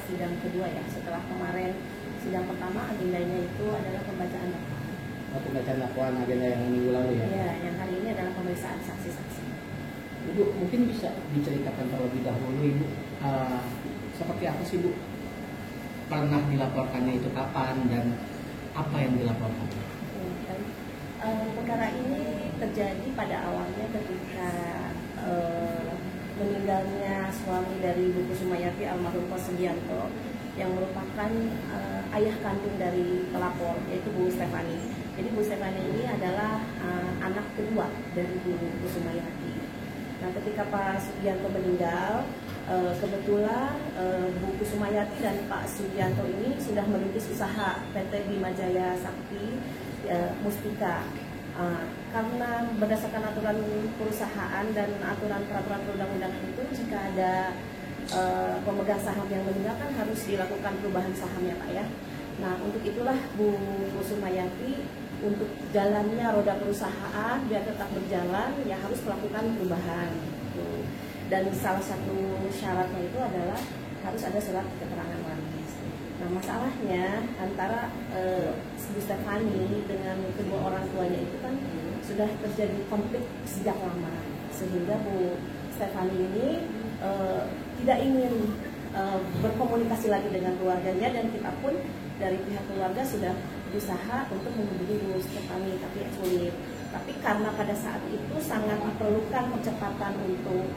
sidang kedua ya, setelah kemarin sidang pertama agendanya itu adalah pembacaan dakwaan. Pembacaan dakwaan agenda yang minggu lalu ya? Ya, yang hari ini adalah pemeriksaan saksi-saksi. Ibu mungkin bisa diceritakan terlebih dahulu Ibu, seperti apa sih Bu pernah dilaporkannya itu kapan dan apa yang dilaporkan? Perkara ini terjadi pada awalnya ketika meninggalnya suami dari Bu Kusumayati almarhum Pak Sugianto yang merupakan ayah kandung dari pelapor, yaitu Bu Stefani. Jadi Bu Stefani ini adalah anak kedua dari Bu Kusumayati. Nah, ketika Pak Sugianto meninggal, kebetulan Bu Kusumayati dan Pak Sugianto ini sudah merintis usaha PT Bima Jaya Sakti Mustika. Karena berdasarkan aturan perusahaan dan aturan peraturan perundang-undangan itu, jika ada pemegang saham yang meninggal kan harus dilakukan perubahan saham ya Pak ya. Nah, untuk itulah Bu Kusumayati, untuk jalannya roda perusahaan biar tetap berjalan ya harus melakukan perubahan gitu. Dan salah satu syaratnya itu adalah harus ada surat keterangan waris. Nah, masalahnya antara Bu Stefani dengan kedua orang tuanya itu kan sudah terjadi konflik sejak lama, sehingga Bu Stefani ini tidak ingin berkomunikasi lagi dengan keluarganya, dan kita pun dari pihak keluarga sudah berusaha untuk menghubungi Bu Stefani tapi sulit. Tapi karena pada saat itu sangat diperlukan percepatan untuk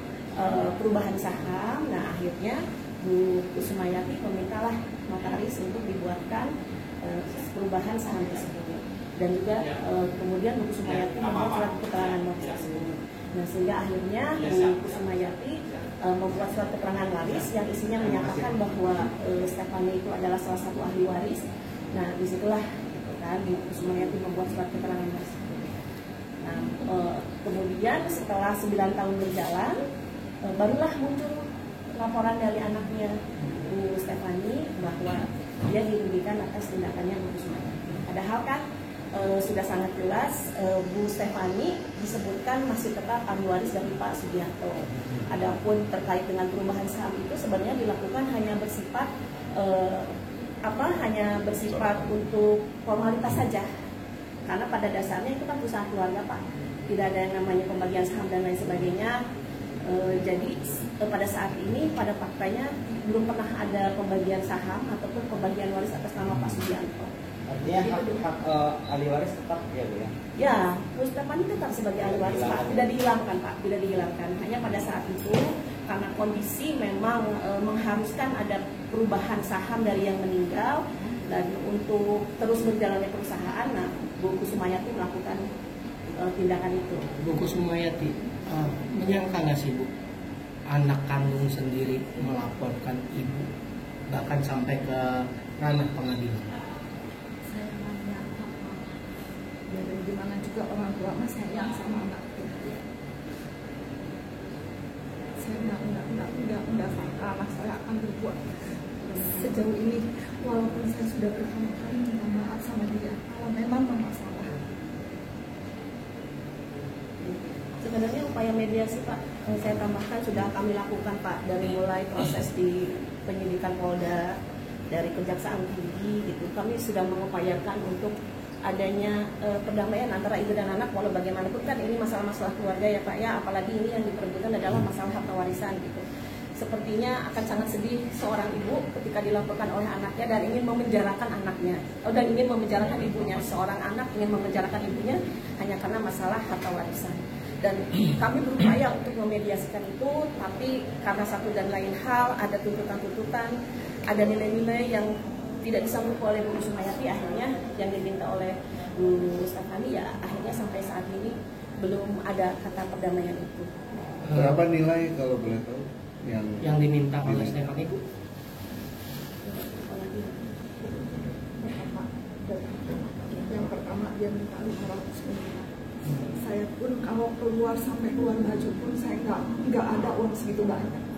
perubahan saham, nah akhirnya Bu Kusumayati memintalah notaris untuk dibuatkan perubahan saham tersebut, dan juga kemudian Bu Kusumayati membuat surat keterangan waris tersebut. Nah, sehingga akhirnya Bu Kusumayati membuat surat keterangan waris yang isinya menyatakan bahwa Stefani itu adalah salah satu ahli waris. Nah, disitulah gitu kan, Bu Kusumayati membuat surat keterangan waris. Nah, kemudian setelah 9 tahun berjalan, barulah muncul laporan dari anaknya Bu Stefani bahwa dia dirugikan atas tindakannya Bu Kusumayati. Padahal kan sudah sangat jelas Bu Stefani disebutkan masih tetap ahli waris dari Pak Sugianto. Adapun terkait dengan perubahan saham itu sebenarnya dilakukan hanya bersifat hanya bersifat untuk formalitas saja. Karena pada dasarnya itu kan usaha keluarga Pak, tidak ada yang namanya pembagian saham dan lain sebagainya. Jadi pada saat ini pada faktanya belum pernah ada pembagian saham ataupun pembagian waris atas nama Pak Sugianto. Artinya hak ahli waris tetap ya Bu ya? Ya, Bu Stefani tetap sebagai ahli waris Pak, tidak dihilangkan Pak, tidak dihilangkan. Hanya pada saat itu karena kondisi memang mengharuskan ada perubahan saham dari yang meninggal, dan untuk terus berjalannya perusahaan, nah Bu Kusumayati melakukan tindakan itu. Bu Kusumayati menyangka nggak sih Bu, anak kandung sendiri melaporkan ibu bahkan sampai ke ranah pengadilan? Saya nggak nyangka Pak. Ya dari gimana juga orang tua mas sayang sama anak itu. Saya nggak sangka anak saya akan berbuat sejauh ini, walaupun saya sudah berkali-kali minta maaf sama dia kalau memang bermasalah. Sebenarnya upaya mediasi Pak, saya tambahkan sudah kami lakukan Pak, dari mulai proses di penyidikan Polda, dari Kejaksaan Tinggi gitu, kami sudah mengupayakan untuk adanya perdamaian antara ibu dan anak, walau bagaimanapun kan ini masalah-masalah keluarga ya Pak ya, apalagi ini yang diperebutkan adalah masalah harta warisan gitu. Sepertinya akan sangat sedih seorang ibu ketika dilaporkan oleh anaknya dan ingin memenjarakan anaknya, dan ingin memenjarakan ibunya. Seorang anak ingin memenjarakan ibunya hanya karena masalah harta warisan. Dan kami berupaya untuk memediasikan itu, tapi karena satu dan lain hal, ada tuntutan-tuntutan, ada nilai-nilai yang tidak disambut oleh Bu Kusumayati, akhirnya yang diminta oleh Bu Stefani ya akhirnya sampai saat ini belum ada kata perdamaian itu. Berapa nilai kalau boleh tahu yang diminta oleh Stefani Bu? Yang pertama dia minta 500 miliar. Saya pun kalau keluar sampai keluar baju pun saya nggak ada uang segitu banyak.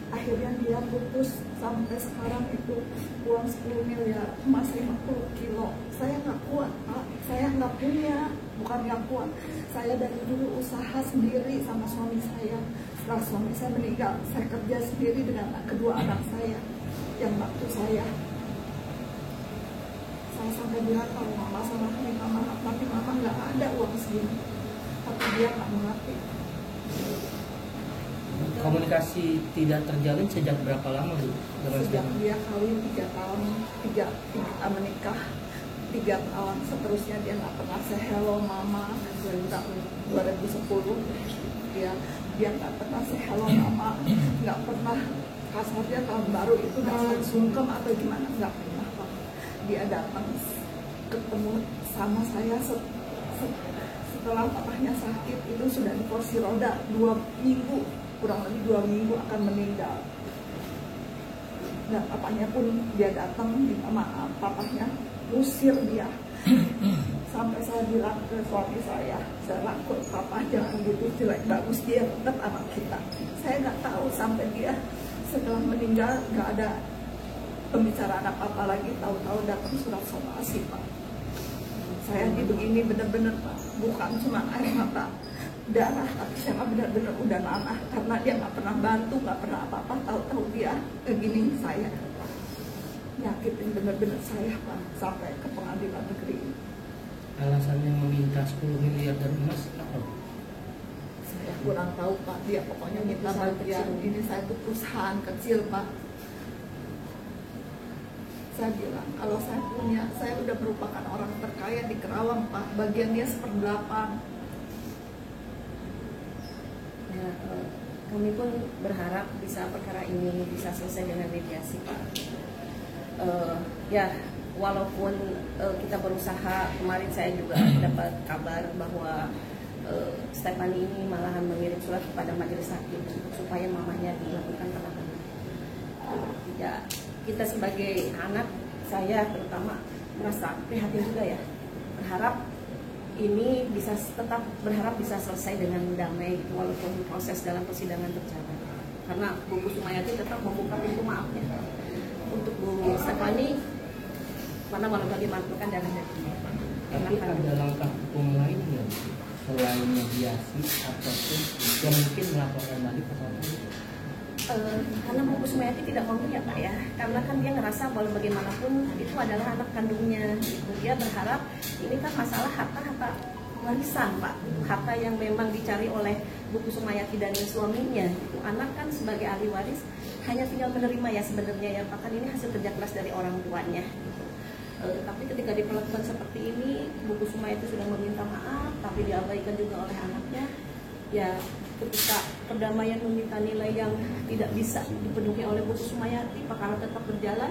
Akhirnya dia putus, sampai sekarang itu uang 10 miliar, emas 50 kilo. Saya nggak kuat Pak, saya nggak punya, bukan nggak kuat. Saya dari dulu usaha sendiri sama suami saya. Setelah suami saya meninggal, saya kerja sendiri dengan kedua anak saya. yang bantu saya. Saya sampai bilang kalau mama sama minta maaf, tapi mama nggak ada uang segini. Tapi dia nggak mengerti. Komunikasi tidak terjalin sejak berapa lama Bu? Dengan Sejak suami? dia kawin 3 tahun, menikah 3 tahun, seterusnya dia nggak pernah say hello mama. 2010 dia nggak pernah say hello mama, nggak pernah kasarnya tahun baru itu datang sungkem atau gimana, nggak pernah Pak. Dia datang ketemu sama saya setelah papahnya sakit, itu sudah di kursi roda 2 minggu, kurang lebih 2 minggu akan meninggal. Dan papahnya pun dia datang minta maaf, papahnya usir dia. Sampai saya bilang ke suami saya rangkul papa jangan gitu jelek bagus, dia tetap anak kita. Saya nggak tahu sampai dia setelah meninggal nggak ada pembicaraan apa-apa lagi, tahu-tahu datang surat somasi Pak. Saya begini bener-bener Pak, bukan cuma air mata darah, tapi saya benar-benar udah nanah karena dia nggak pernah bantu, nggak pernah apa-apa, tahu-tahu dia gini saya nyakitin benar-benar saya Pak, sampai ke pengadilan negeri. Alasannya meminta 10 miliar dan emas apa? Saya kurang tahu Pak, dia pokoknya minta bagian ini. Saya itu perusahaan kecil Pak. Saya bilang kalau saya punya, saya udah merupakan orang terkaya di Kerawang Pak, bagian dia 1/8. Ya, kami pun berharap bisa perkara ini bisa selesai dengan mediasi Pak. Ya, walaupun kita berusaha, kemarin saya juga dapat kabar bahwa Stephanie ini malahan mengirim surat kepada majelis hakim supaya mamanya dilakukan penahanan. Ya, kita sebagai anak, saya terutama merasa prihatin juga ya, berharap ini bisa tetap berharap bisa selesai dengan damai walaupun proses dalam persidangan berjalan, karena Bu Kusumayati tetap membuka pintu maafnya untuk Bu Stephanie, karena walau bagaimanapun kan darah dagingnya. Tapi ada langkah hukum lain nggak selain mediasi ataupun yang mungkin melaporkan balik ke sana? Karena Bu Kusumayati tidak mau ya Pak ya, karena kan dia ngerasa walau bagaimanapun itu adalah anak kandungnya. Dia berharap ini kan masalah harta warisan Pak, harta yang memang dicari oleh Bu Kusumayati dan suaminya. Itu anak kan sebagai ahli waris hanya tinggal menerima ya sebenarnya ya Pak, kan ini hasil kerja keras dari orang tuanya. Gitu. Tapi ketika diperlakukan seperti ini, Bu Kusumayati sudah meminta maaf, tapi diabaikan juga oleh anaknya. Ya, ketika perdamaian meminta nilai yang tidak bisa dipenuhi oleh Bu Kusumayati, perkara tetap berjalan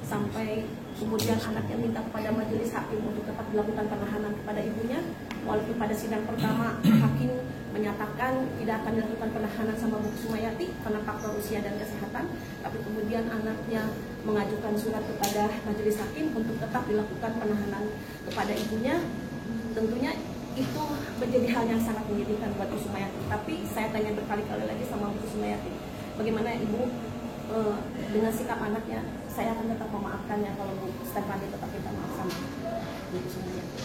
sampai kemudian anaknya minta kepada majelis hakim untuk tetap dilakukan penahanan kepada ibunya, walaupun pada sidang pertama hakim menyatakan tidak akan dilakukan penahanan sama Bu Kusumayati karena faktor usia dan kesehatan, tapi kemudian anaknya mengajukan surat kepada majelis hakim untuk tetap dilakukan penahanan kepada ibunya. Tentunya itu menjadi hal yang sangat menyedihkan buat Kusumayati. Tapi saya tanya berkali-kali lagi sama Bu Kusumayati, bagaimana Ibu dengan sikap anaknya? Saya akan tetap memaafkannya kalau Bu Stephanie tetap minta maaf sama Bu Kusumayati.